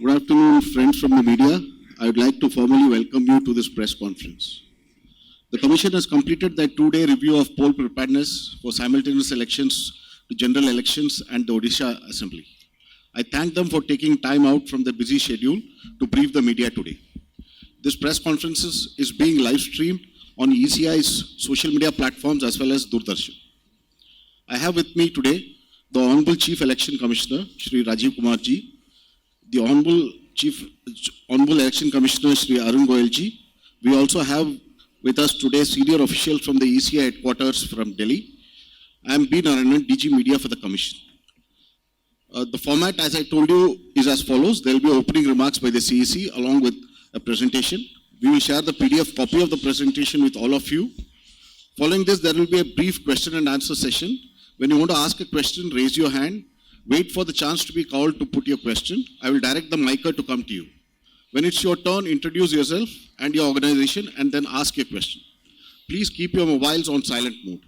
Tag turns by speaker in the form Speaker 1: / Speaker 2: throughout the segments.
Speaker 1: Good afternoon, friends from the media. I would like to formally welcome you to this press conference. The Commission has completed their two-day review of poll preparedness for simultaneous elections to general elections and the Odisha Assembly. I thank them for taking time out from their busy schedule to brief the media today. This press conference is being live-streamed on ECI's social media platforms as well as Doordarshan. I have with me today the Honorable Chief Election Commissioner, Shri Rajiv Kumar Ji, the Honorable Election Commissioner, Shri Arun Goyal Ji. We also have with us today senior officials from the ECI headquarters from Delhi. I am B. Narayanan, DG Media for the Commission. The format, as I told you, is as follows. There will be opening remarks by the CEC along with a presentation. We will share the PDF copy of the presentation with all of you. Following this, there will be a brief question and answer session. When you want to ask a question, raise your hand. Wait for the chance to be called to put your question. I will direct the micer to come to you. When it's your turn, introduce yourself and your organization and then ask your question. Please keep your mobiles on silent mode.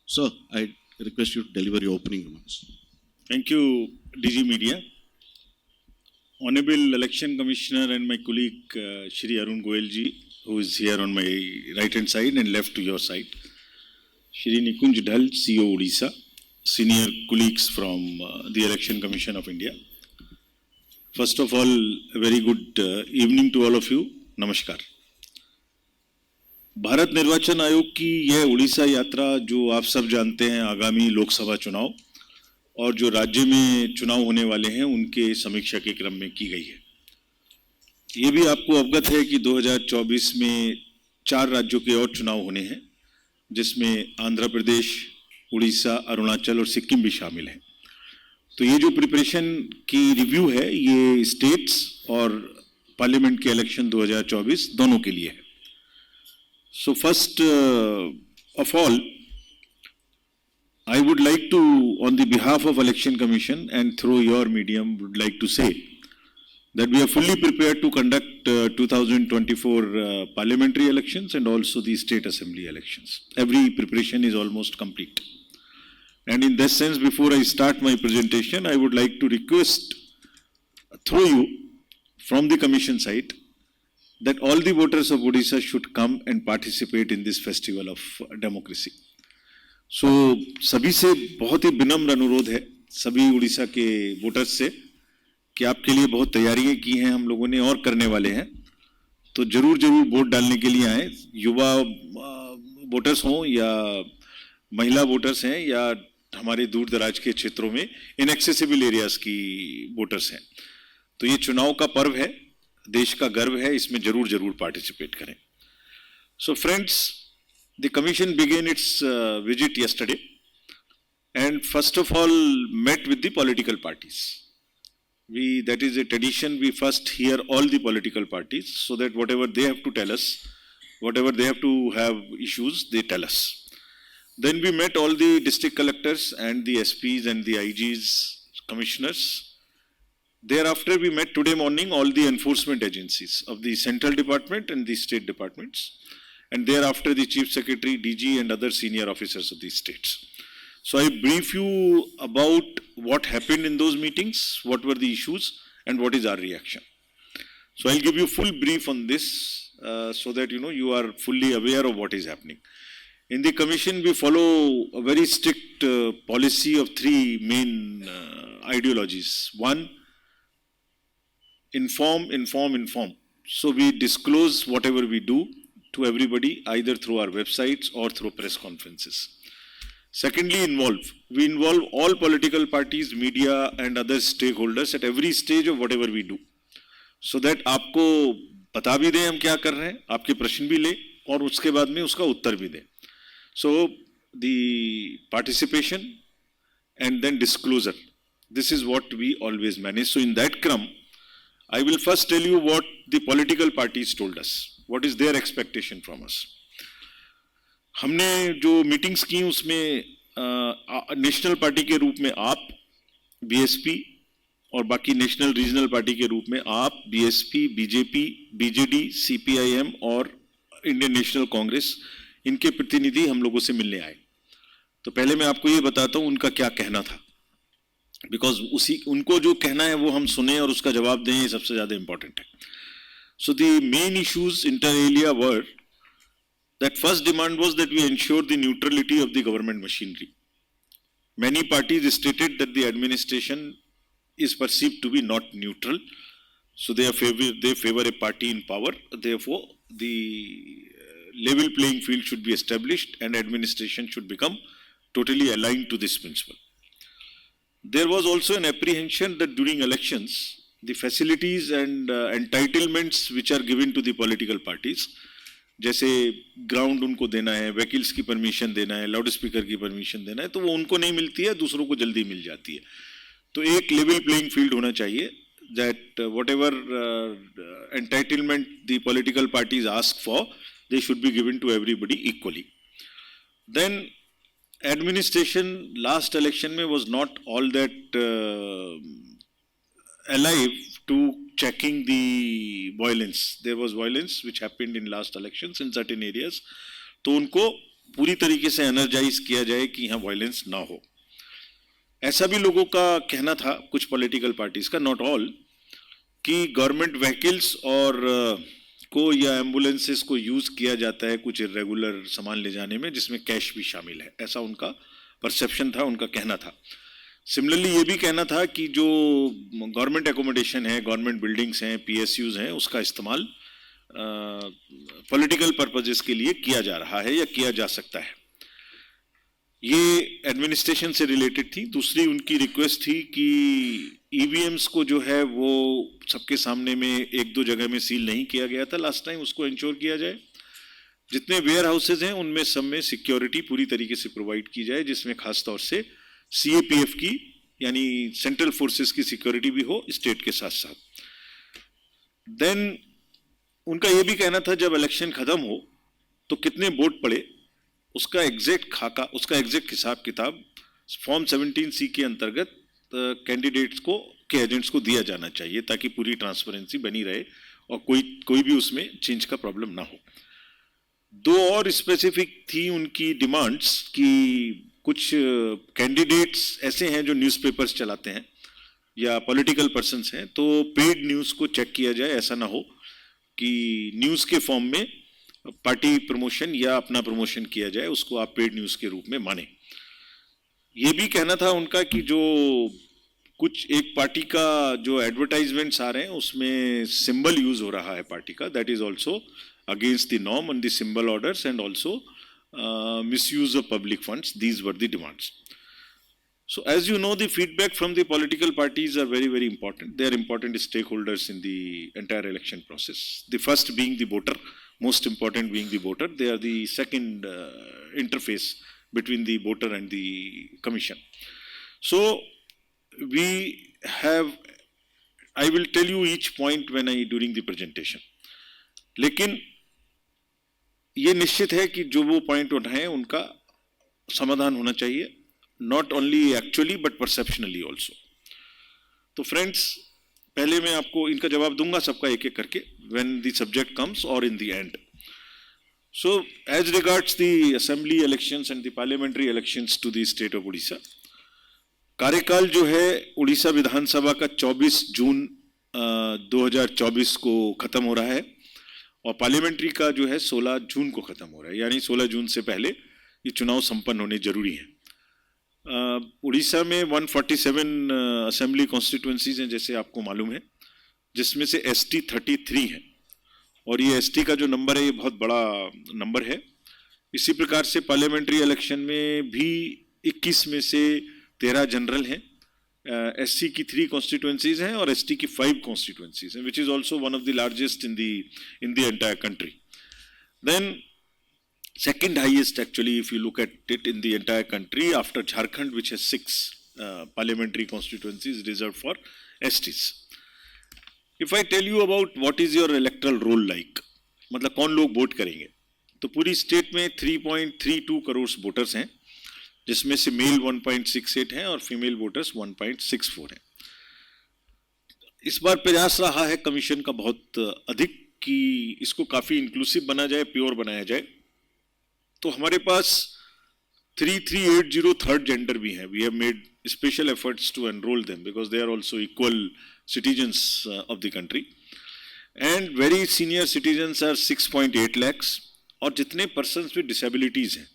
Speaker 1: Sir, I request you to deliver your opening remarks.
Speaker 2: Thank you, DG Media. Honorable Election Commissioner and my colleague Shri Arun Goyal Ji, who is here on my right hand side and left to your side. Shri Nikunj Dhal, CEO Odisha, senior colleagues from the Election Commission of India. First of all, a very good evening to all of you. Namaskar. Bharat निर्वाचन आयोग की यह उड़ीसा यात्रा जो आप सब जानते हैं आगामी लोकसभा चुनाव और जो राज्य में चुनाव होने वाले हैं उनके समीक्षा के क्रम में की गई है। ये भी आपको अवगत है कि 2024 में 4 राज्यों के और चुनाव होने हैं जिसमें आंध्र प्रदेश, उड़ीसा, अरुणाचल और सिक्किम भी शामिल हैं। तो ये जो प्रिपरेशन की रिव्यू है ये स्टेट्स और पार्लियामेंट के इलेक्शन 2024 दोनों के लिए है। So first of all, I would like to, on the behalf of Election Commission and through your medium, would like to say that we are fully prepared to conduct 2024 parliamentary elections and also the state assembly elections. Every preparation is almost complete. And in that sense, before I start my presentation, I would like to request through you from the commission side that all the voters of Odisha should come and participate in this festival of democracy. So, सभी से बहुत ही विनम्र अनुरोध है सभी उड़ीसा के voters से कि आपके लिए बहुत तैयारियां की हैं हम लोगों ने और करने वाले हैं, तो जरूर वोट डालने के लिए आए। युवा वोटर्स हों या महिला वोटर्स हैं या हमारे दूर दराज के क्षेत्रों में इनएक्सेसिबल एरियाज की वोटर्स हैं। तो ये चुनाव का पर्व है, देश का गर्व है, इसमें जरूर पार्टिसिपेट करें। So friends, the commission began its visit yesterday and first of all met with the political parties. That is a tradition, we first hear all the political parties so that whatever they have to tell us, whatever they have to have issues, they tell us. Then we met all the district collectors and the SPs and the IGs, commissioners. Thereafter, we met today morning all the enforcement agencies of the central department and the state departments. And thereafter, the chief secretary, DG and other senior officers of the states. So I brief you about what happened in those meetings, what were the issues and what is our reaction. So I'll give you full brief on this so that you are fully aware of what is happening. In the commission, we follow a very strict policy of 3 main ideologies. One, inform. So we disclose whatever we do to everybody either through our websites or through press conferences. Secondly, involve. We involve all political parties, media and other stakeholders at every stage of whatever we do. So that आपको बता भी दें हम क्या कर रहे हैं, आपके प्रश्न भी ले और उसके बाद में उसका उत्तर भी दें. So the participation and then disclosure. This is what we always manage. So in that crumb, I will first tell you what the political parties told us. What is their expectation from us? हमने जो meetings की उसमें national party के रूप में आप, BSP और बाकी नेशनल रीजनल पार्टी के रूप में आप, बीएसपी, बीजेपी, बीजेडी, सीपीआईएम और इंडियन नेशनल कांग्रेस, इनके प्रतिनिधि हम लोगों से मिलने आए। तो पहले मैं आपको ये बताता हूँ उनका क्या कहना था। बिकॉज उसी उनको जो कहना है वो हम सुने और उसका जवाब दें, ये सबसे ज्यादा इंपॉर्टेंट है. So the main issues inter alia were that first demand was that we ensure the neutrality of the government machinery. Many parties stated that the administration is perceived to be not neutral, so they favor a party in power. Therefore, the level playing field should be established and administration should become totally aligned to this principle. There was also an apprehension that during elections, the facilities and entitlements which are given to the political parties, जैसे ground उनको देना है, vehicles की permission देना है, loud speaker की permission देना है, तो वो उनको नहीं मिलती है, दूसरों को जल्दी मिल जाती है. तो एक लेवल प्लेइंग फील्ड होना चाहिए, that whatever entitlement the political parties ask for, they should be given to everybody equally. Then administration last election में was not all that alive to checking the violence. There was violence which happened in last elections in certain areas. तो उनको पूरी तरीके से energise किया जाए कि यहाँ वायलेंस ना हो. ऐसा भी लोगों का कहना था, कुछ पॉलिटिकल पार्टीज का, नॉट ऑल, कि गवर्नमेंट व्हीकल्स और को या एम्बुलेंसेस को यूज किया जाता है कुछ इरेगुलर सामान ले जाने में, जिसमें कैश भी शामिल है. ऐसा उनका परसेप्शन था, उनका कहना था. सिमिलरली ये भी कहना था कि जो गवर्नमेंट एकोमोडेशन है, गवर्नमेंट बिल्डिंग्स हैं, पीएसयूज हैं, उसका इस्तेमाल पॉलिटिकल पर्पजेस के लिए किया जा रहा है या किया जा सकता है. ये एडमिनिस्ट्रेशन से रिलेटेड थी. दूसरी उनकी रिक्वेस्ट थी कि ईवीएम्स को जो है वो सबके सामने में एक दो जगह में सील नहीं किया गया था लास्ट टाइम, उसको इंश्योर किया जाए. जितने वेयर हाउसेज हैं उनमें सब में सिक्योरिटी पूरी तरीके से प्रोवाइड की जाए, जिसमें खासतौर से सीएपीएफ की यानी सेंट्रल फोर्सेस की सिक्योरिटी भी हो स्टेट के साथ साथ. देन उनका यह भी कहना था जब इलेक्शन खत्म हो तो कितने वोट पड़े उसका एग्जैक्ट खाका, उसका एग्जैक्ट हिसाब किताब फॉर्म 17C के अंतर्गत कैंडिडेट्स को के एजेंट्स को दिया जाना चाहिए, ताकि पूरी ट्रांसपेरेंसी बनी रहे और कोई भी उसमें चेंज का प्रॉब्लम ना हो. दो और स्पेसिफिक थी उनकी डिमांड्स कि कुछ कैंडिडेट्स ऐसे हैं जो न्यूज़पेपर्स चलाते हैं या पॉलिटिकल पर्सन्स हैं, तो पेड न्यूज़ को चेक किया जाए. ऐसा ना हो कि न्यूज़ के फॉर्म में पार्टी प्रमोशन या अपना प्रमोशन किया जाए, उसको आप पेड न्यूज़ के रूप में माने. ये भी कहना था उनका कि जो कुछ एक पार्टी का जो एडवर्टाइजमेंट्स आ रहे हैं उसमें सिंबल यूज हो रहा है पार्टी का, that is also against the norm on the symbol orders and also misuse of public funds. These were the demands. So as you know, the feedback from the political parties are very, very important. They are important stakeholders in the entire election process. The first being the voter, most important being the voter. They are the second interface between the voter and the commission. So we have, I will tell you each point during the presentation. लेकिन ये निश्चित है कि जो वो point उठाए उनका समाधान होना चाहिए, not only actually but perceptionally also. तो फ्रेंड्स, पहले मैं आपको इनका जवाब दूंगा सबका एक एक करके, व्हेन द सब्जेक्ट कम्स और in the end. So as regards the assembly elections and the parliamentary elections to the state of Orissa, कार्यकाल जो है उड़ीसा विधानसभा का 24 जून 2024 को खत्म हो रहा है और पार्लियामेंट्री का जो है 16 जून को खत्म हो रहा है, यानी 16 जून से पहले ये चुनाव संपन्न होने जरूरी है. उड़ीसा में 147 असेंबली कॉन्स्टिट्यूएंसीज हैं जैसे आपको मालूम है, जिसमें से एसटी 33 है और ये एसटी का जो नंबर है ये बहुत बड़ा नंबर है. इसी प्रकार से पार्लियामेंट्री इलेक्शन में भी 21 में से 13 जनरल हैं, एससी की 3 कॉन्स्टिट्यूएंसीज हैं और एसटी की 5 कॉन्स्टिट्यूएंसीज हैं, which is also one of the largest in the entire country. Then second highest actually if you look at it in the entire country after Jharkhand, which has 6 parliamentary constituencies reserved for STs. If I tell you about what is your electoral roll like, मतलब कौन लोग vote करेंगे, तो पूरी state में 3.32 crore voters हैं, जिसमें से मेल 1.68 हैं और फीमेल वोटर्स 1.64 हैं. इस बार प्रयास रहा है कमीशन का बहुत अधिक कि इसको काफी इंक्लूसिव बना जाए, प्योर बनाया जाए. तो हमारे पास 3380 थर्ड जेंडर भी है. We have made special efforts to enroll them because they are also equal citizens of the country. And very senior citizens are 6.8 lakhs. और जितने persons with disabilities हैं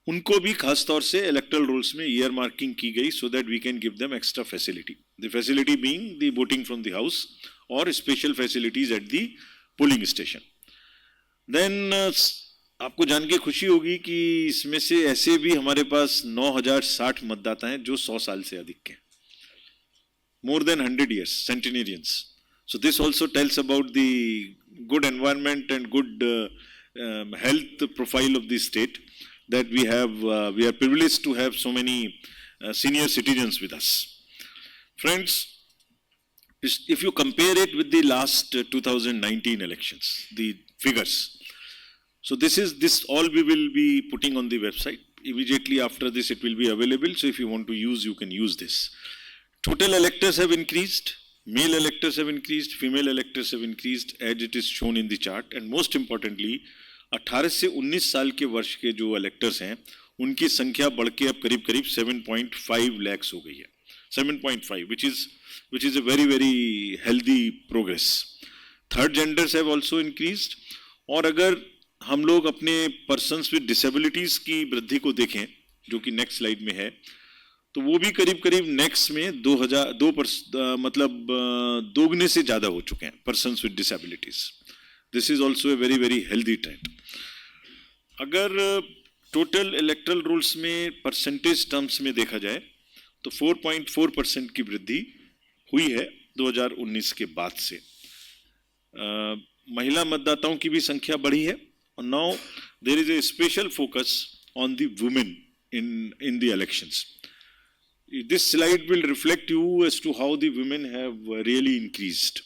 Speaker 2: उनको भी खास तौर से इलेक्टरल रोल्स में ईयर मार्किंग की गई so that we can give them extra facility, the facility being the voting from the house और special facilities at the polling station. Then आपको जान के खुशी होगी कि इसमें से ऐसे भी हमारे पास 9060 मतदाता हैं जो 100 साल से अधिक के, more than 100 years, centenarians. So this also tells about the good environment and good health profile of the state, that we are privileged to have so many senior citizens with us. Friends, if you compare it with the last 2019 elections, the figures, so this all we will be putting on the website. Immediately after this it will be available, so if you want to use, you can use this. Total electors have increased, male electors have increased, female electors have increased as it is shown in the chart, and most importantly 18 से 19 साल के वर्ष के जो electors हैं उनकी संख्या बढ़ के अब करीब करीब 7.5 lakhs हो गई है. 7.5 which is a very healthy progress. Third genders have also increased. और अगर हम लोग अपने persons with disabilities की वृद्धि को देखें जो कि नेक्स्ट स्लाइड में है, तो वो भी करीब करीब नेक्स्ट में 2000 दोगुने से ज्यादा हो चुके हैं persons with disabilities. This is also a very healthy trend. अगर टोटल इलेक्टरल रूल्स में परसेंटेज टर्म्स में देखा जाए तो 4.4% की वृद्धि हुई है 2019 के बाद से. महिला मतदाताओं की भी संख्या बढ़ी है. और now there is a special focus on the women in the elections. This slide will reflect you as to how the women have really increased.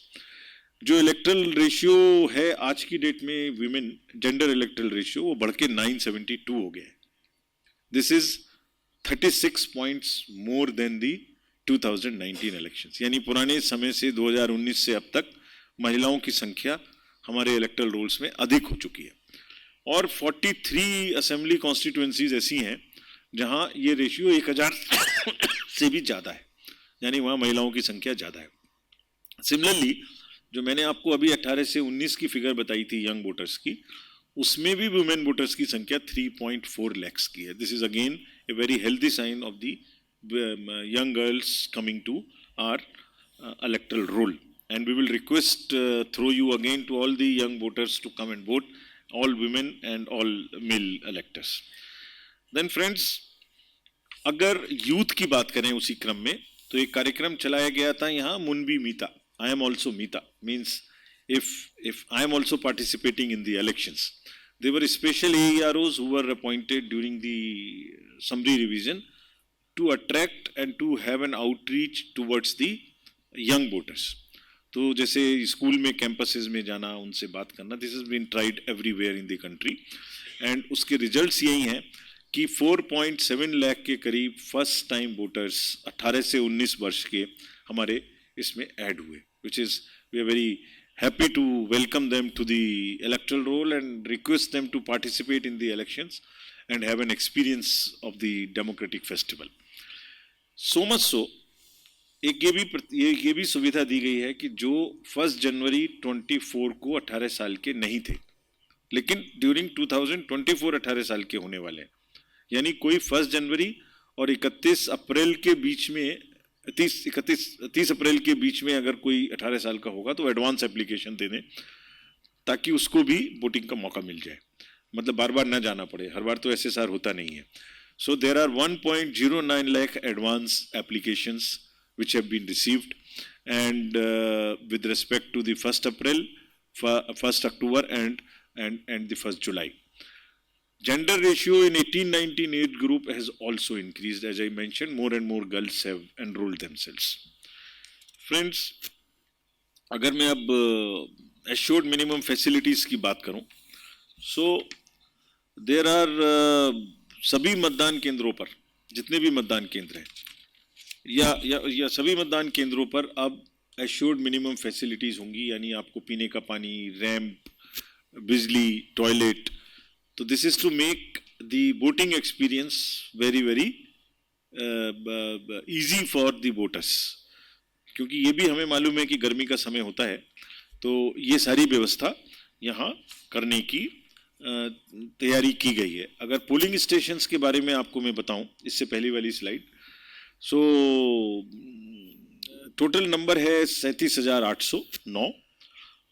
Speaker 2: जो इलेक्ट्रल रेशियो है आज की डेट में विमेन जेंडर इलेक्ट्रल रेशियो वो बढ़ के 972 हो गया है. This is 36 points more than the 2019 elections. यानी पुराने समय से 2019 से अब तक महिलाओं की संख्या हमारे इलेक्ट्रल रोल्स में अधिक हो चुकी है. और 43 असेंबली कॉन्स्टिट्यूएंसीज ऐसी हैं जहां ये रेशियो 1000 से भी ज्यादा है, यानी वहां महिलाओं की संख्या ज्यादा है. सिमिलरली जो मैंने आपको अभी 18 से 19 की फिगर बताई थी यंग वोटर्स की, उसमें भी वुमेन वोटर्स की संख्या 3.4 lakhs की है. This is again a very healthy sign of the young girls coming to our electoral roll. And we will request through you again to all the young voters to come and vote, all women and all male electors. Then friends, अगर youth की बात करें उसी क्रम में, तो एक कार्यक्रम चलाया गया था यहाँ, मुनबी मीता, I am also Mita, means if I am also participating in the elections. They were special AEROs who were appointed during the summary revision to attract and to have an outreach towards the young voters. तो जैसे school में campuses में जाना, उनसे बात करना, this has been tried everywhere in the country. And उसके results यही हैं कि 4.7 लाख के करीब फर्स्ट टाइम वोटर्स 18 से 19 वर्ष के हमारे इसमें ऐड हुए, which is we are very happy to welcome them to the electoral roll and request them to participate in the elections and have an experience of the democratic festival. So much so, ये भी सुविधा दी गई है कि जो 1 जनवरी 24 को 18 साल के नहीं थे लेकिन ड्यूरिंग 2024 18 साल के होने वाले हैं, यानी कोई 1 जनवरी और 31 अप्रैल के बीच में 30 अप्रैल के बीच में अगर कोई 18 साल का होगा तो एडवांस एप्लीकेशन दे दें ताकि उसको भी वोटिंग का मौका मिल जाए, मतलब बार बार ना जाना पड़े. हर बार तो SSR होता नहीं है. So there are 1.09 lakh advance applications which have been received, and with respect to the 1st April, 1st October and the 1st July. Gender ratio in 18-19 age group has also increased. As I mentioned, more and more girls have enrolled themselves. Friends, अगर मैं अब assured minimum facilities की बात करूं, so there are सभी मतदान केंद्रों पर, जितने भी मतदान केंद्र हैं, या सभी मतदान केंद्रों पर अब assured minimum facilities होंगी, यानी आपको पीने का पानी, रैंप, बिजली, टॉयलेट. तो this is to make the voting experience very easy for the voters, क्योंकि ये भी हमें मालूम है कि गर्मी का समय होता है, तो ये सारी व्यवस्था यहाँ करने की तैयारी की गई है। अगर पोलिंग स्टेशंस के बारे में आपको मैं बताऊं, इससे पहली वाली स्लाइड, सो टोटल नंबर है 37,809,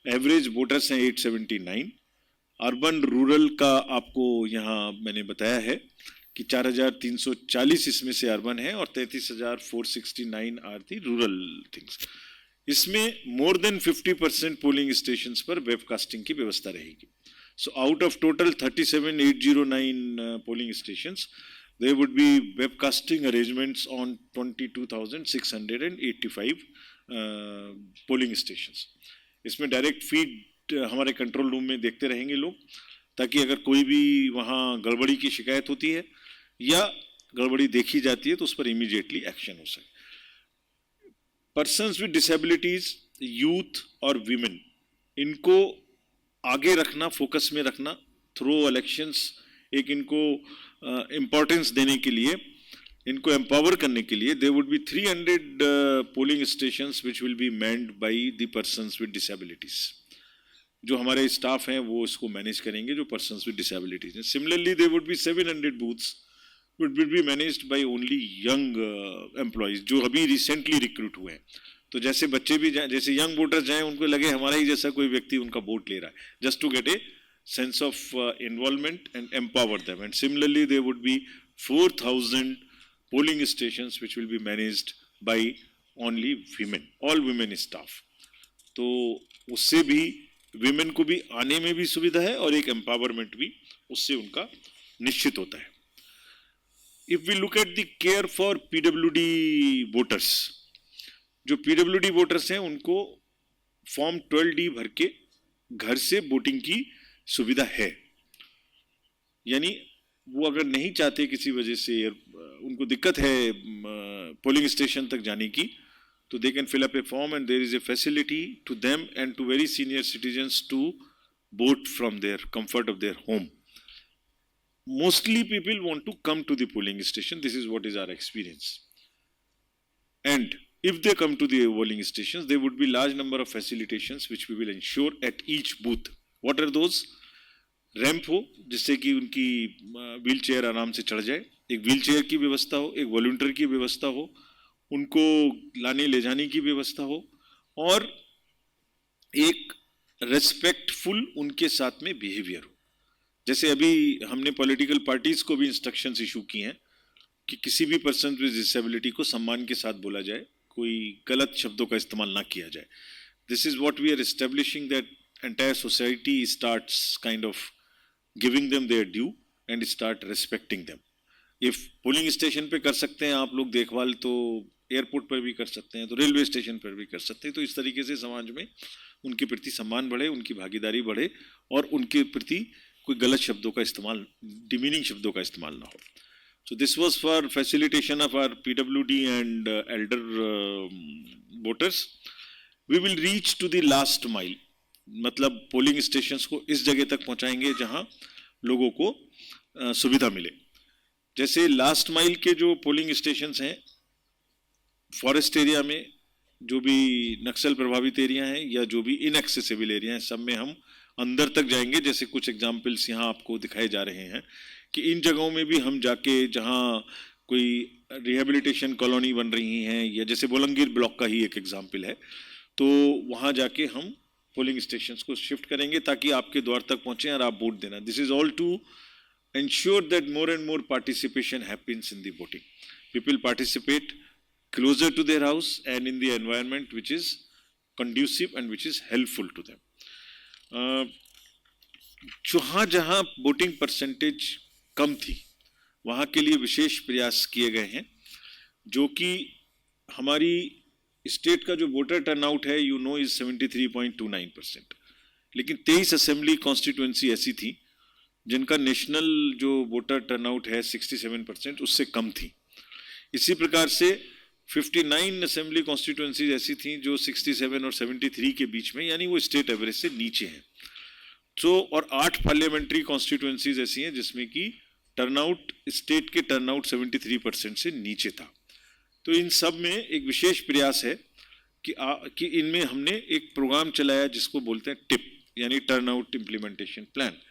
Speaker 2: एवरेज वोटर्स हैं 879, अर्बन रूरल का आपको यहाँ मैंने बताया है कि 4,340 इसमें से अर्बन है और 33,469 आर दी रूरल थिंग्स। इसमें मोर देन 50% पोलिंग स्टेशंस पर वेबकास्टिंग की व्यवस्था रहेगी। So out of total 37,809 polling stations, there would be webcasting arrangements on 22,685 polling stations. इसमें डायरेक्ट फीड हमारे कंट्रोल रूम में देखते रहेंगे लोग, ताकि अगर कोई भी वहाँ गड़बड़ी की शिकायत होती है या गड़बड़ी देखी जाती है तो उस पर इमीडिएटली एक्शन हो सके। पर्सन्स विद डिसेबिलिटीज, यूथ और वीमेन, इनको आगे रखना, फोकस में रखना थ्रू इलेक्शंस, एक इनको इम्पोर्टेंस देने के लिए, इनको एम्पावर करने के लिए there would be 300 polling stations which will be manned by the persons with disabilities. जो हमारे स्टाफ हैं वो इसको मैनेज करेंगे, जो पर्सन्स विद डिसेबिलिटीज हैं। Similarly there would be 700 booths which will be managed by only young employees, जो अभी रिसेंटली रिक्रूट हुए हैं। तो जैसे बच्चे भी जाए, जैसे यंग वोटर्स जाएं, उनको लगे हमारा ही जैसा कोई व्यक्ति उनका वोट ले रहा है, just to get a sense of involvement and empower them. And similarly there would be 4,000 polling stations which will be managed by only women, all women staff. तो उससे भी वीमेन को भी आने में भी सुविधा है और एक एम्पावरमेंट भी उससे उनका निश्चित होता है। If we look at the care for PWD voters, जो पीडब्ल्यूडी वोटर्स हैं उनको फॉर्म 12D भर के घर से वोटिंग की सुविधा है। यानी वो अगर नहीं चाहते, किसी वजह से उनको दिक्कत है पोलिंग स्टेशन तक जाने की, तो they can fill up a form and there is a facility to them and to very senior citizens to vote from their comfort of their home. Mostly people want to come to the polling station, this is what is our experience. And if they come to the polling stations, there would be large number of facilitations which we will ensure at each booth. What are those? Ramp हो जिससे कि उनकी wheel chair आराम से चढ़ जाए, एक wheel chair की व्यवस्था हो, एक वॉलंटियर की व्यवस्था हो, उनको लाने ले जाने की व्यवस्था हो, और एक रेस्पेक्टफुल उनके साथ में बिहेवियर हो। जैसे अभी हमने पॉलिटिकल पार्टीज को भी इंस्ट्रक्शंस इशू की हैं कि किसी भी पर्सन विद डिसेबिलिटी को सम्मान के साथ बोला जाए, कोई गलत शब्दों का इस्तेमाल ना किया जाए। This is what we are establishing, that entire society starts kind of giving them their due and start respecting them. If polling station पे कर सकते हैं आप लोग देखभाल, तो एयरपोर्ट पर भी कर सकते हैं, तो रेलवे स्टेशन पर भी कर सकते हैं। तो इस तरीके से समाज में उनके प्रति सम्मान बढ़े, उनकी भागीदारी बढ़े और उनके प्रति कोई गलत शब्दों का इस्तेमाल, डिमीनिंग शब्दों का इस्तेमाल ना हो। So this was for facilitation of our PWD and elder voters. We will reach to the last mile, मतलब पोलिंग स्टेशंस को इस जगह तक पहुंचाएंगे जहां लोगों को सुविधा मिले। जैसे लास्ट माइल के जो पोलिंग स्टेशंस हैं, फॉरेस्ट एरिया में जो भी नक्सल प्रभावित एरिया हैं या जो भी इनएक्सेसिबल एरिया हैं, सब में हम अंदर तक जाएंगे। जैसे कुछ एग्जाम्पल्स यहाँ आपको दिखाए जा रहे हैं कि इन जगहों में भी हम जाके, जहाँ कोई रिहेबिलिटेशन कॉलोनी बन रही हैं, या जैसे बोलंगीर ब्लॉक का ही एक एग्जाम्पल है, तो वहाँ जाके हम पोलिंग स्टेशंस को शिफ्ट करेंगे ताकि आपके द्वार तक पहुँचें और आप वोट देना। This is all to ensure that more and more participation happens in the voting. People participate closer to their house and in the environment which is conducive and which is helpful to them. जहाँ जहाँ voting percentage कम थी वहाँ के लिए विशेष प्रयास किए गए हैं, जो कि हमारी स्टेट का जो वोटर टर्नआउट है यू नो इज 73.29%, लेकिन 23 असेंबली कॉन्स्टिट्यूएंसी ऐसी थी जिनका नेशनल जो वोटर टर्नआउट है 67%, उससे कम थी। इसी प्रकार से 59 असेंबली कॉन्स्टिट्यूएंसीज ऐसी थी जो 67 और 73 के बीच में, यानी वो स्टेट एवरेज से नीचे हैं। और 8 पार्लियामेंट्री कॉन्स्टिट्यूएंसीज ऐसी हैं जिसमें कि टर्नआउट स्टेट के टर्नआउट 73% से नीचे था। तो इन सब में एक विशेष प्रयास है कि इनमें हमने एक प्रोग्राम चलाया जिसको बोलते हैं टिप, यानी turnout implementation plan.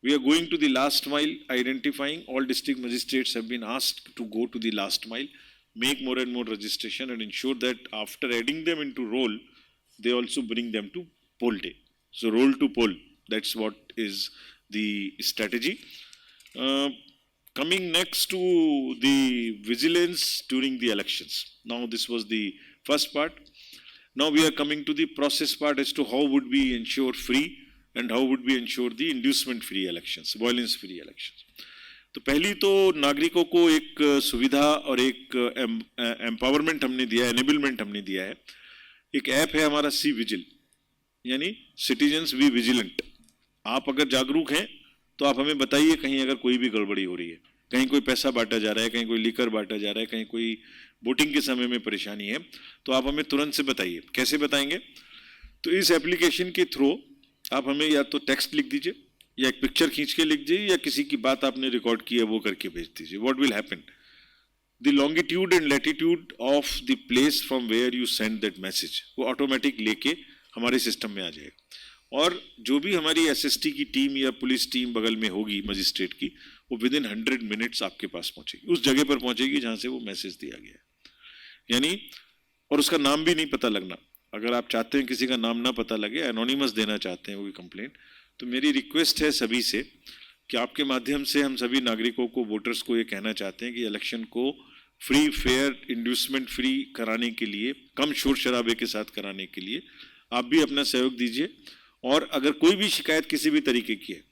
Speaker 2: We are going to the last mile, identifying all district magistrates have been asked to go to the last mile, make more and more registration and ensure that after adding them into roll, they also bring them to poll day. So roll to poll, that's what is the strategy. Coming next to the vigilance during the elections. Now this was the first part. Now we are coming to the process part as to how would we ensure free and how would we ensure the inducement free elections, violence free elections. तो पहली तो नागरिकों को एक सुविधा और एक empowerment हमने दिया है, एनेबलमेंट हमने दिया है। एक ऐप है हमारा सी विजिल, यानी सिटीजन्स बी विजिलेंट। आप अगर जागरूक हैं तो आप हमें बताइए कहीं अगर कोई भी गड़बड़ी हो रही है, कहीं कोई पैसा बांटा जा रहा है, कहीं कोई लीकर बांटा जा रहा है, कहीं कोई वोटिंग के समय में परेशानी है, तो आप हमें तुरंत से बताइए। कैसे बताएंगे? तो इस एप्लीकेशन के थ्रू आप हमें या तो टेक्स्ट लिख दीजिए या एक पिक्चर खींच के लिख दीजिए या किसी की बात आपने रिकॉर्ड की है वो करके भेज दीजिए। What will happen, the longitude and latitude of the place from where you send that message वो ऑटोमेटिक लेके हमारे सिस्टम में आ जाएगा। और जो भी हमारी एसएसटी की टीम या पुलिस टीम बगल में होगी मजिस्ट्रेट की, वो विद इन 100 मिनट्स आपके पास पहुंचेगी, उस जगह पर पहुंचेगी जहां से वो मैसेज दिया गया है। यानी और उसका नाम भी नहीं पता लगना। अगर आप चाहते हैं किसी का नाम ना पता लगे, एनोनिमस देना चाहते हैं वो कंप्लेंट, तो मेरी रिक्वेस्ट है सभी से कि आपके माध्यम से हम सभी नागरिकों को, वोटर्स को ये कहना चाहते हैं कि इलेक्शन को फ्री, फेयर, इंड्यूसमेंट फ्री कराने के लिए, कम शोर शराबे के साथ कराने के लिए आप भी अपना सहयोग दीजिए। और अगर कोई भी शिकायत किसी भी तरीके की है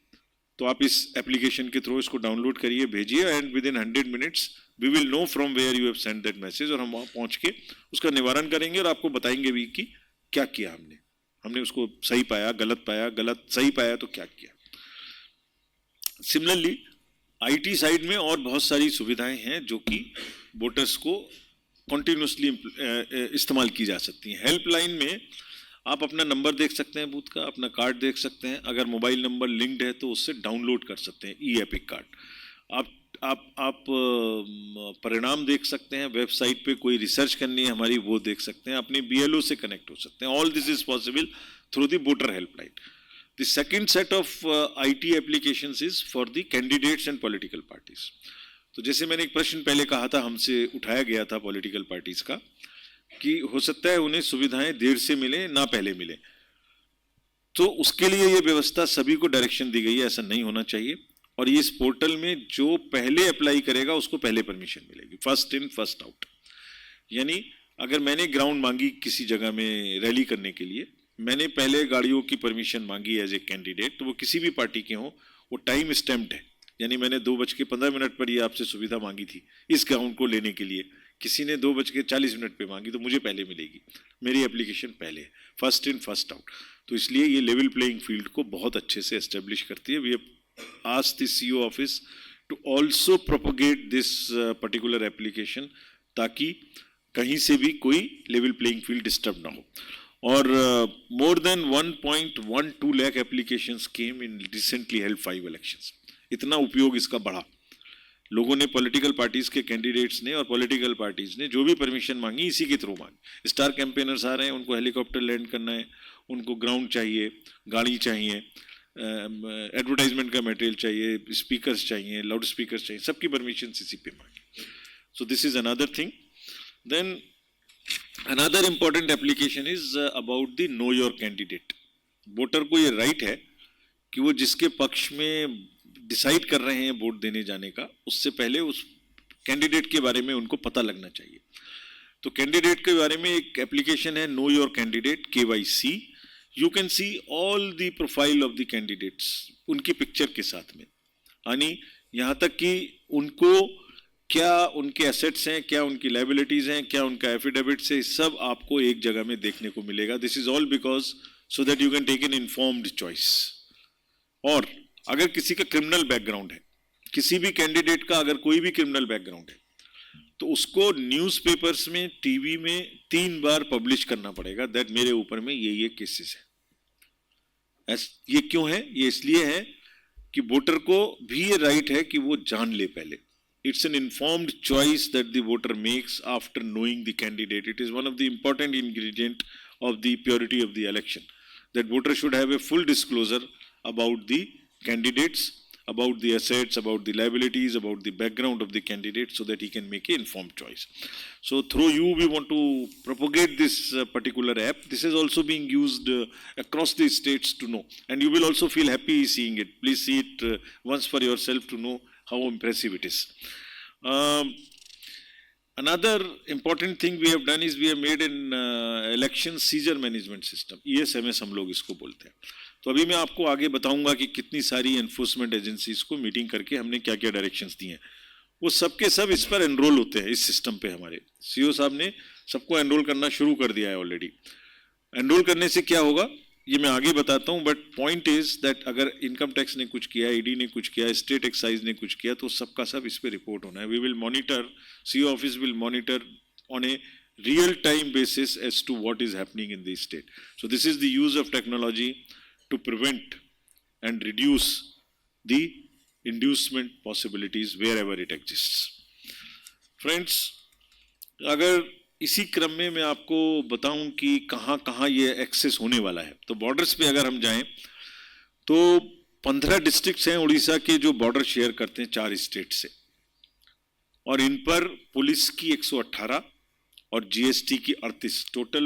Speaker 2: तो आप इस एप्लीकेशन के थ्रू इसको डाउनलोड करिए, भेजिए, and within 100 minutes we will know from where you have sent that message, और हम वहां पहुंच के उसका निवारण करेंगे और आपको बताएंगे भी कि क्या किया हमने उसको सही पाया, गलत पाया, गलत सही पाया तो क्या किया। सिमिलरली आईटी साइड में और बहुत सारी सुविधाएं हैं जो कि वोटर्स को कॉन्टिन्यूसली इस्तेमाल की जा सकती हैं। हेल्पलाइन में आप अपना नंबर देख सकते हैं बूथ का, अपना कार्ड देख सकते हैं, अगर मोबाइल नंबर लिंक्ड है तो उससे डाउनलोड कर सकते हैं ई एपिक कार्ड। आप परिणाम देख सकते हैं, वेबसाइट पे कोई रिसर्च करनी है हमारी वो देख सकते हैं, अपने बीएलओ से कनेक्ट हो सकते हैं। All this is possible through the voter helpline. The second set of IT applications is for the candidates and political parties. तो जैसे मैंने एक प्रश्न पहले कहा था, हमसे उठाया गया था पॉलिटिकल पार्टीज का, कि हो सकता है उन्हें सुविधाएं देर से मिले, ना पहले मिले, तो उसके लिए ये व्यवस्था सभी को डायरेक्शन दी गई है, ऐसा नहीं होना चाहिए। और ये इस पोर्टल में जो पहले अप्लाई करेगा उसको पहले परमिशन मिलेगी, फर्स्ट इन फर्स्ट आउट। यानी अगर मैंने ग्राउंड मांगी किसी जगह में रैली करने के लिए, मैंने पहले गाड़ियों की परमिशन मांगी एज ए कैंडिडेट, तो वो किसी भी पार्टी के हों, वो टाइम स्टैम्प्ड है। यानी मैंने 2:15 पर ये आपसे सुविधा मांगी थी इस ग्राउंड को लेने के लिए, किसी ने 2:40 पे मांगी तो मुझे पहले मिलेगी, मेरी एप्लीकेशन पहले है, फर्स्ट इन फर्स्ट आउट। तो इसलिए ये लेवल प्लेइंग फील्ड को बहुत अच्छे से एस्टेब्लिश करती है। We have asked the CEO office to also propagate this particular application ताकि कहीं से भी कोई लेवल प्लेइंग फील्ड डिस्टर्ब ना हो। और more than 1.12 lakh applications came in recently held 5 elections। इतना उपयोग इसका बढ़ा, लोगों ने, पॉलिटिकल पार्टीज के कैंडिडेट्स ने और पॉलिटिकल पार्टीज ने जो भी परमिशन मांगी इसी के थ्रू मांगी। स्टार कैंपेनर्स आ रहे हैं, उनको हेलीकॉप्टर लैंड करना है, उनको ग्राउंड चाहिए, गाड़ी चाहिए, एडवर्टाइजमेंट का मटेरियल चाहिए, स्पीकर्स चाहिए, लाउड स्पीकर्स चाहिए, सबकी परमिशन इसी पे मांगी। So this is another thing. Then another important application is about the know your candidate. Voter को ये राइट है कि वो जिसके पक्ष में डिसाइड कर रहे हैं वोट देने जाने का, उससे पहले उस कैंडिडेट के बारे में उनको पता लगना चाहिए। तो कैंडिडेट के बारे में एक एप्लीकेशन है no your candidate KYC। You can see all the profile of the candidates, उनकी पिक्चर के साथ में, यानी यहाँ तक कि उनको क्या उनके एसेट्स हैं, क्या उनकी लाइबिलिटीज हैं, क्या उनका एफिडेविट्स है, सब आपको एक जगह में देखने को मिलेगा। This is all because so that you can take an informed choice. और अगर किसी का क्रिमिनल बैकग्राउंड है, किसी भी कैंडिडेट का अगर कोई भी क्रिमिनल बैकग्राउंड है, तो उसको न्यूज़पेपर्स में, टीवी में 3 बार पब्लिश करना पड़ेगा दैट मेरे ऊपर में ये केसेस है। ये क्यों है? ये इसलिए है कि वोटर को भी ये राइट है कि वो जान ले पहले. It's an informed choice that the voter makes after knowing the candidate. It is one of the important ingredient of the purity of the election. That voter should have a full disclosure about the candidates, about the assets, about the liabilities, about the background of the candidate, so that he can make an informed choice. So through you, we want to propagate this particular app. This is also being used across the states to know. And you will also feel happy seeing it. Please see it once for yourself to know how impressive it is. Another important thing we have done is we have made an election seizure management system. ESMS हम लोग इसको बोलते हैं. तो अभी मैं आपको आगे बताऊंगा कि कितनी सारी एनफोर्समेंट एजेंसीज को मीटिंग करके हमने क्या क्या डायरेक्शंस दिए हैं. वो सब के सब इस पर एनरोल होते हैं, इस सिस्टम पे. हमारे सीईओ साहब ने सबको एनरोल करना शुरू कर दिया है ऑलरेडी. एनरोल करने से क्या होगा ये मैं आगे बताता हूं, बट पॉइंट इज दैट अगर इनकम टैक्स ने कुछ किया, ईडी ने कुछ किया, स्टेट एक्साइज ने कुछ किया, तो सबका सब इस पे रिपोर्ट होना है. We will monitor, CEO office will monitor on a real time basis as to what is happening in the state. So this is the use of technology to prevent and reduce the inducement possibilities wherever it exists. Friends, अगर इसी क्रम में मैं आपको बताऊं कि कहां कहां ये एक्सेस होने वाला है, तो बॉर्डर्स पे अगर हम जाएं तो 15 डिस्ट्रिक्ट्स हैं उड़ीसा के जो बॉर्डर शेयर करते हैं 4 स्टेट से, और इन पर पुलिस की 118 और जीएसटी की 38, टोटल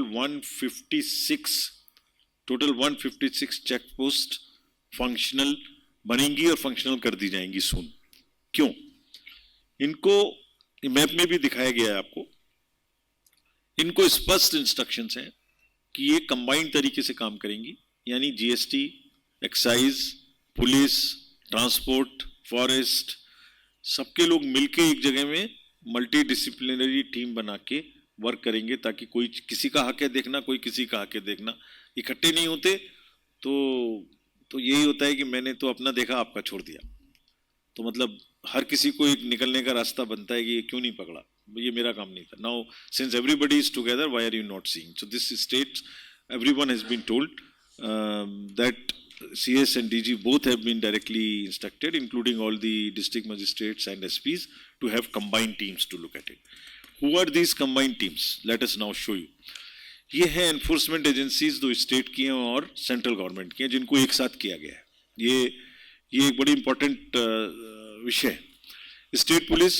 Speaker 2: 156 चेक पोस्ट फंक्शनल बनेंगी और फंक्शनल कर दी जाएंगी सून. क्यों? इनको मैप में भी दिखाया गया है आपको. इनको स्पष्ट इंस्ट्रक्शंस हैं कि ये कंबाइंड तरीके से काम करेंगी, यानी GST, excise, police, transport, forest, सबके लोग मिलके एक जगह में मल्टी डिसिप्लिनरी टीम बना के वर्क करेंगे, ताकि कोई किसी का हक है देखना, कोई किसी का हक है देखना, इकट्ठे नहीं होते. तो यही होता है कि मैंने तो अपना देखा, आपका छोड़ दिया. तो मतलब हर किसी को एक निकलने का रास्ता बनता है कि ये क्यों नहीं पकड़ा, ये मेरा काम नहीं था. Now since everybody is together, why are you not seeing? So this state, everyone has been told that CS and DG both have been directly instructed, including all the district magistrates and SPs, to have combined teams to look at it. Who are these combined teams? Let us now show you. ये है enforcement agencies, 2 state की हैं और central government की हैं, जिनको एक साथ किया गया है. ये एक बड़ी इंपॉर्टेंट विषय है. State police,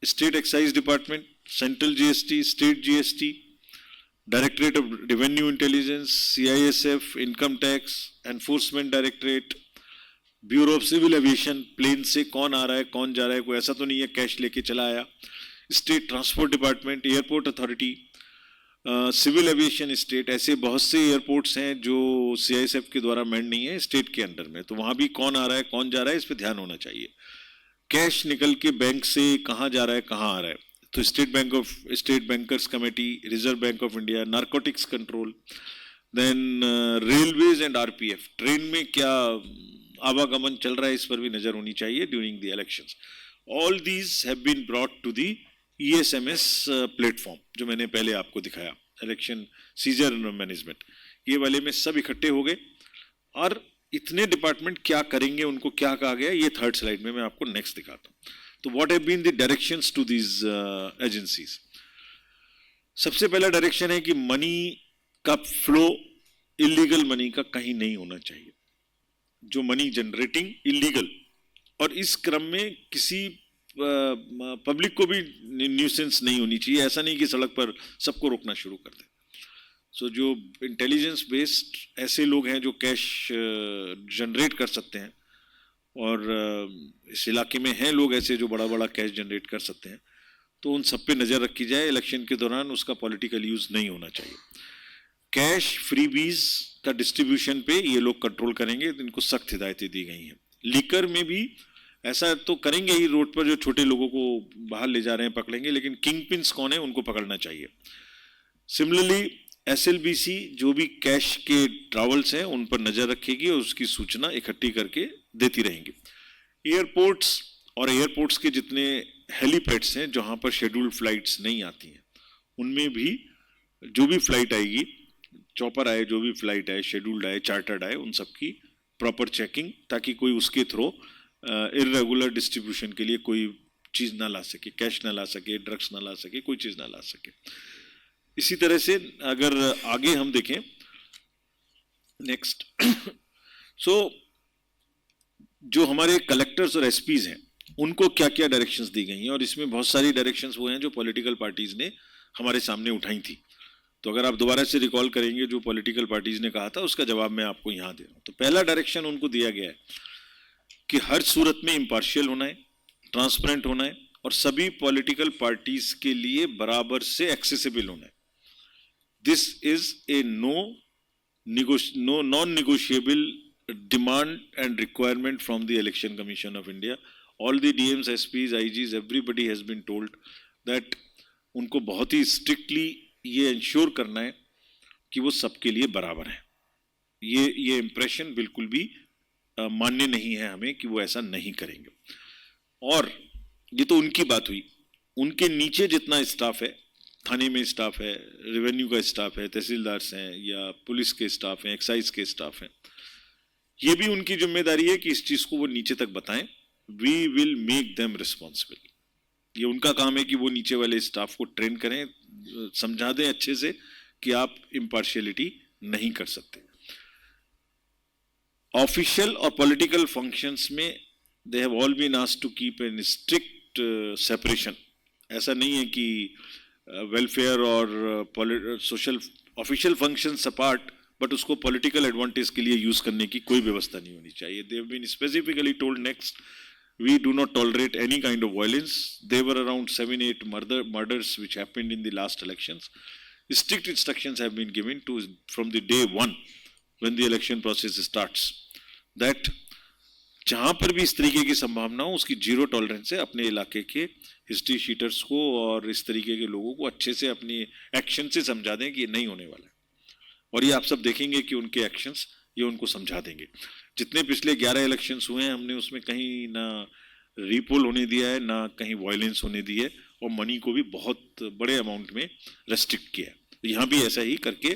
Speaker 2: state excise department, central GST, state GST, directorate of revenue intelligence, CISF, income tax, enforcement directorate, bureau of civil aviation, plane से कौन आ रहा है कौन जा रहा है, कोई ऐसा तो नहीं है कैश लेके चला आया, state transport department, airport authority, civil aviation state. ऐसे बहुत से एयरपोर्ट्स हैं जो CISF के द्वारा मैंड नहीं है, स्टेट के अंडर में, तो वहां भी कौन आ रहा है कौन जा रहा है इस पर ध्यान होना चाहिए. कैश निकल के बैंक से कहाँ जा रहा है कहाँ आ रहा है, तो state bankers committee, reserve bank of India, narcotics control, then railways and RPF, train में क्या आवागमन चल रहा है इस पर भी नजर होनी चाहिए during the elections. All these have been brought to the ESMS platform जो मैंने पहले आपको दिखाया, इलेक्शन सीजर मैनेजमेंट. ये वाले में सब इकट्ठे हो गए, और इतने डिपार्टमेंट क्या करेंगे, उनको क्या कहा गया, ये 3rd स्लाइड में मैं आपको नेक्स्ट दिखाता हूँ. तो what have been the directions to these agencies. सबसे पहला डायरेक्शन है कि मनी का फ्लो, इलीगल मनी का कहीं नहीं होना चाहिए. जो मनी जनरेटिंग इलीगल, और इस क्रम में किसी पब्लिक को भी न्यूसेंस नहीं होनी चाहिए. ऐसा नहीं कि सड़क पर सबको रोकना शुरू कर दे. सो जो इंटेलिजेंस बेस्ड ऐसे लोग हैं जो कैश जनरेट कर सकते हैं, और इस इलाके में हैं लोग ऐसे जो बड़ा बड़ा कैश जनरेट कर सकते हैं, तो उन सब पे नज़र रखी जाए. इलेक्शन के दौरान उसका पॉलिटिकल यूज नहीं होना चाहिए. कैश फ्रीबीज का डिस्ट्रीब्यूशन पे ये लोग कंट्रोल करेंगे, इनको सख्त हिदायतें दी गई हैं. लीकर में भी ऐसा तो करेंगे ही, रोड पर जो छोटे लोगों को बाहर ले जा रहे हैं पकड़ेंगे, लेकिन किंग पिन्स कौन है उनको पकड़ना चाहिए. सिमिलरली SLBC जो भी कैश के ट्रैवल्स हैं उन पर नजर रखेगी और उसकी सूचना इकट्ठी करके देती रहेंगी. एयरपोर्ट्स और एयरपोर्ट्स के जितने हेलीपैड्स हैं जहां पर शेड्यूल्ड फ्लाइट्स नहीं आती हैं, उनमें भी जो भी फ्लाइट आएगी, चॉपर आए, जो भी फ्लाइट आए, शेड्यूल्ड आए, चार्टर्ड आए, उन सब की प्रॉपर चेकिंग, ताकि कोई उसके थ्रू इरेगुलर डिस्ट्रीब्यूशन के लिए कोई चीज़ ना ला सके, कैश ना ला सके, ड्रग्स ना ला सके, कोई चीज़ ना ला सके। इसी तरह से अगर आगे हम देखें नेक्स्ट सो जो हमारे कलेक्टर्स और एसपीज हैं उनको क्या क्या डायरेक्शंस दी गई हैं, और इसमें बहुत सारी डायरेक्शंस वो हैं जो पॉलिटिकल पार्टीज ने हमारे सामने उठाई थी। तो अगर आप दोबारा से रिकॉल करेंगे जो पॉलिटिकल पार्टीज ने कहा था उसका जवाब मैं आपको यहाँ दे रहा हूँ। तो पहला डायरेक्शन उनको दिया गया है कि हर सूरत में इम्पार्शियल होना है, ट्रांसपेरेंट होना है और सभी पॉलिटिकल पार्टीज के लिए बराबर से एक्सेसिबल होना है। This is a non negotiable demand and requirement from the Election Commission of India. All the DMs, SPs, IGs, everybody has been told that उनको बहुत ही स्ट्रिक्टली ये इंश्योर करना है कि वो सबके लिए बराबर है। ये इम्प्रेशन बिल्कुल भी मान्य नहीं है हमें कि वो ऐसा नहीं करेंगे। और ये तो उनकी बात हुई, उनके नीचे जितना स्टाफ है, थाने में स्टाफ है, रेवेन्यू का स्टाफ है, तहसीलदार्स हैं या पुलिस के स्टाफ हैं, एक्साइज के स्टाफ हैं, ये भी उनकी जिम्मेदारी है कि इस चीज को वो नीचे तक बताएं। We will make them responsible. ये उनका काम है कि वो नीचे वाले स्टाफ को ट्रेन करें, समझा दें अच्छे से कि आप इम्पार्शियलिटी नहीं कर सकते। ऑफिशियल और पॉलिटिकल फंक्शंस में they have all been asked to keep an strict separation. ऐसा नहीं है कि वेलफेयर और social official functions apart, but उसको पॉलिटिकल एडवांटेज के लिए यूज करने की कोई व्यवस्था नहीं होनी चाहिए। They have been specifically told next we do not tolerate any kind of violence. There were around 7-8 murders which happened in the last elections. Strict instructions have been given to from the day one when the election process starts that जहां पर भी इस तरीके की संभावना हो उसकी zero tolerance है। अपने इलाके के हिस्ट्री शीटर्स को और इस तरीके के लोगों को अच्छे से अपनी एक्शन से समझा दें कि ये नहीं होने वाला है, और ये आप सब देखेंगे कि उनके एक्शंस ये उनको समझा देंगे। जितने पिछले 11 इलेक्शंस हुए हैं हमने उसमें कहीं ना रीपोल होने दिया है, ना कहीं वायलेंस होने दी है, और मनी को भी बहुत बड़े अमाउंट में रेस्ट्रिक्ट किया है। तो यहाँ भी ऐसा ही करके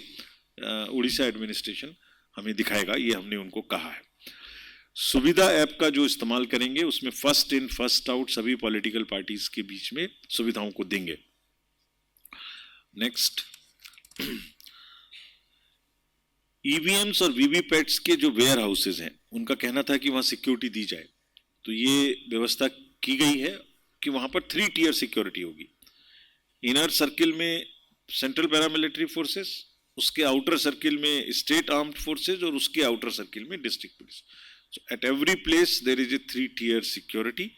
Speaker 2: उड़ीसा एडमिनिस्ट्रेशन हमें दिखाएगा, ये हमने उनको कहा है। सुविधा ऐप का जो इस्तेमाल करेंगे उसमें फर्स्ट इन फर्स्ट आउट सभी पॉलिटिकल पार्टीज के बीच में सुविधाओं को देंगे। नेक्स्ट, ईवीएम्स और वीवीपैट्स के जो वेयर हाउसेज हैं उनका कहना था कि वहां सिक्योरिटी दी जाए। तो ये व्यवस्था की गई है कि वहां पर 3 टियर सिक्योरिटी होगी। इनर सर्किल में सेंट्रल पैरामिलिट्री फोर्सेस, उसके आउटर सर्किल में स्टेट आर्म्ड फोर्सेस और उसके आउटर सर्किल में district police. So at every place there is a 3 tier security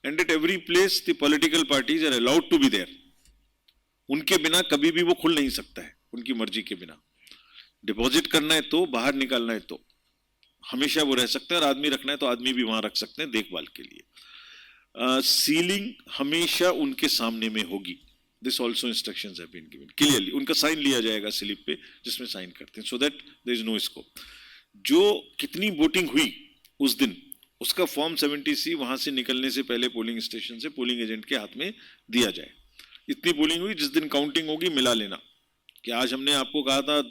Speaker 2: and at every place the political parties are allowed to be there. उनके बिना कभी भी वो खुल नहीं सकता है, उनकी मर्जी के बिना। डिपॉजिट करना है तो, बाहर निकालना है तो हमेशा वो रह सकते हैं, और आदमी रखना है तो आदमी भी वहां रख सकते हैं देखभाल के लिए। सीलिंग हमेशा उनके सामने में होगी। This also instructions have been given clearly. उनका साइन लिया जाएगा स्लिप पे जिसमें साइन करते हैं, so that there is no scope. जो कितनी वोटिंग हुई उस दिन उसका फॉर्म 70C वहां से निकलने से पहले पोलिंग स्टेशन से पोलिंग एजेंट के हाथ में दिया जाए। इतनी पोलिंग हुई, जिस दिन काउंटिंग होगी मिला लेना। कि आज हमने आपको कहा था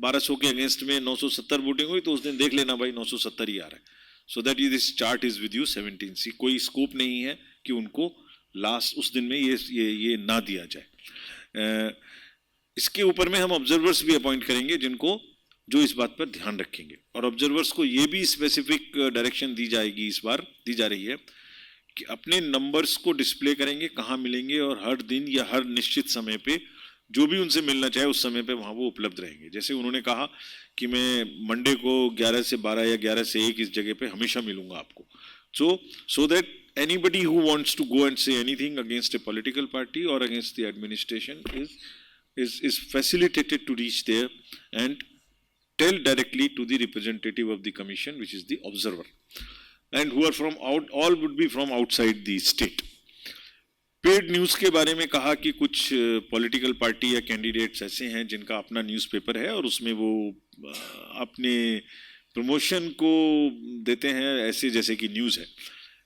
Speaker 2: 1200 के अगेंस्ट में 970 वोटिंग हुई, तो उस दिन देख लेना भाई 970 ही आ रहा है। So that this chart is with you 17C। कोई स्कोप नहीं है कि उनको लास्ट उस दिन में ये ना दिया जाए। इसके ऊपर में हम ऑब्जर्वर्स भी अपॉइंट करेंगे जिनको जो इस बात पर ध्यान रखेंगे, और ऑब्जर्वर्स को ये भी स्पेसिफिक डायरेक्शन दी जाएगी, इस बार दी जा रही है कि अपने नंबर्स को डिस्प्ले करेंगे, कहाँ मिलेंगे, और हर दिन या हर निश्चित समय पे जो भी उनसे मिलना चाहे उस समय पे वहां वो उपलब्ध रहेंगे। जैसे उन्होंने कहा कि मैं मंडे को 11 से 12 या 11 से 1 इस जगह पे हमेशा मिलूंगा आपको। So that anybody who wants to go and say anything against a political party or against the administration is facilitated to reach there and tell directly to the representative of the commission, which is the observer, and who are from all would be from outside the state. Paid news के बारे में कहा कि कुछ political party या candidates ऐसे हैं जिनका अपना न्यूज़पेपर है और उसमें वो अपने प्रमोशन को देते हैं ऐसे जैसे कि न्यूज़ है।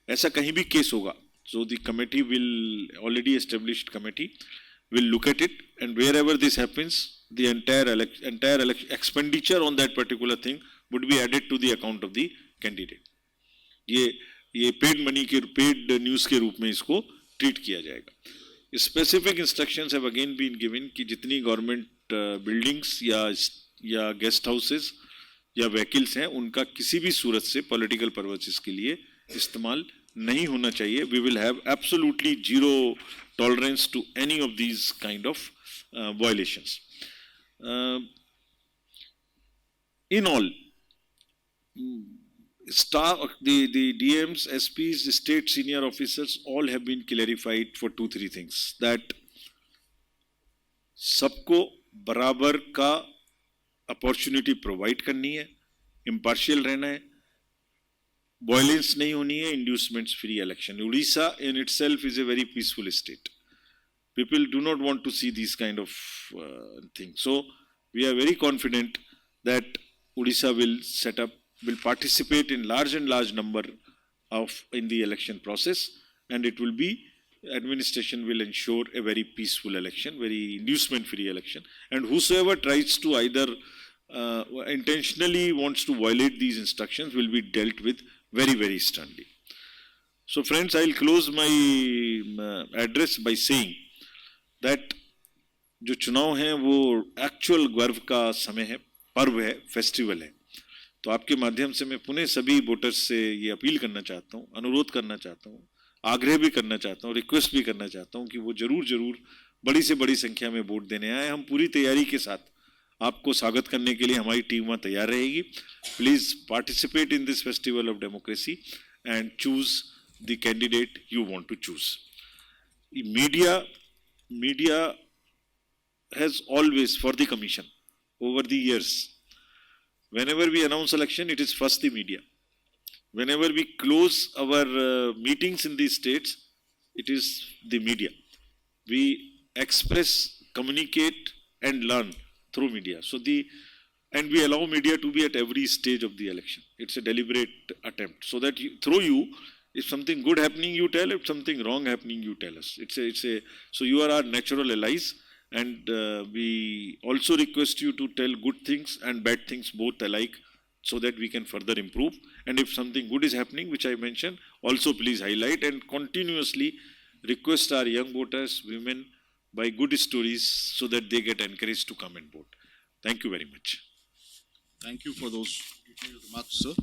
Speaker 2: ऐसा कहीं भी केस होगा, so the committee will already established committee will look at it, and wherever this happens the entire expenditure on that particular thing would be added to the account of the candidate. ये paid news के रूप में इसको treat किया जाएगा. Specific instructions have again been given कि जितनी government buildings या गेस्ट हाउसेस या व्हीकल्स हैं उनका किसी भी सूरत से पॉलिटिकल पर्पसेस के लिए इस्तेमाल नहीं होना चाहिए. We will have absolutely zero tolerance to any of these kind of violations. In all, staff, the DMs, SPs, state senior officers, all have been clarified for 2-3 things. That सबको बराबर का opportunity provide करनी है, impartial रहना है, violence नहीं होनी है, inducements free election. Orissa in itself is a very peaceful state. People do not want to see these kind of things. So we are very confident that Odisha will participate in large number in the election process, and it will be, administration will ensure a very peaceful election, very inducement free election, and whosoever tries to either intentionally wants to violate these instructions will be dealt with very sternly. So friends, I'll close my address by saying that जो चुनाव हैं वो actual गर्व का समय है, पर्व है, फेस्टिवल है. तो आपके माध्यम से मैं पुनः सभी वोटर्स से ये अपील करना चाहता हूँ, अनुरोध करना चाहता हूँ, आग्रह भी करना चाहता हूँ, रिक्वेस्ट भी करना चाहता हूँ कि वो जरूर बड़ी से बड़ी संख्या में वोट देने आए. हम पूरी तैयारी के साथ आपको स्वागत करने के लिए हमारी टीम वहाँ तैयार रहेगी. Please participate in this festival of democracy and choose the candidate you want to choose. Media has always, for the commission, over the years, whenever we announce election, it is first the media. Whenever we close our meetings in these states, it is the media. We express, communicate and learn through media. And we allow media to be at every stage of the election. It's a deliberate attempt so that through you, if something good happening, you tell. If something wrong happening, you tell us. So you are our natural allies. And we also request you to tell good things and bad things both alike so that we can further improve. And if something good is happening, which I mentioned, also please highlight and continuously request our young voters, women, by good stories so that they get encouraged to come and vote. Thank you very much.
Speaker 1: Thank you for those detailed remarks, sir.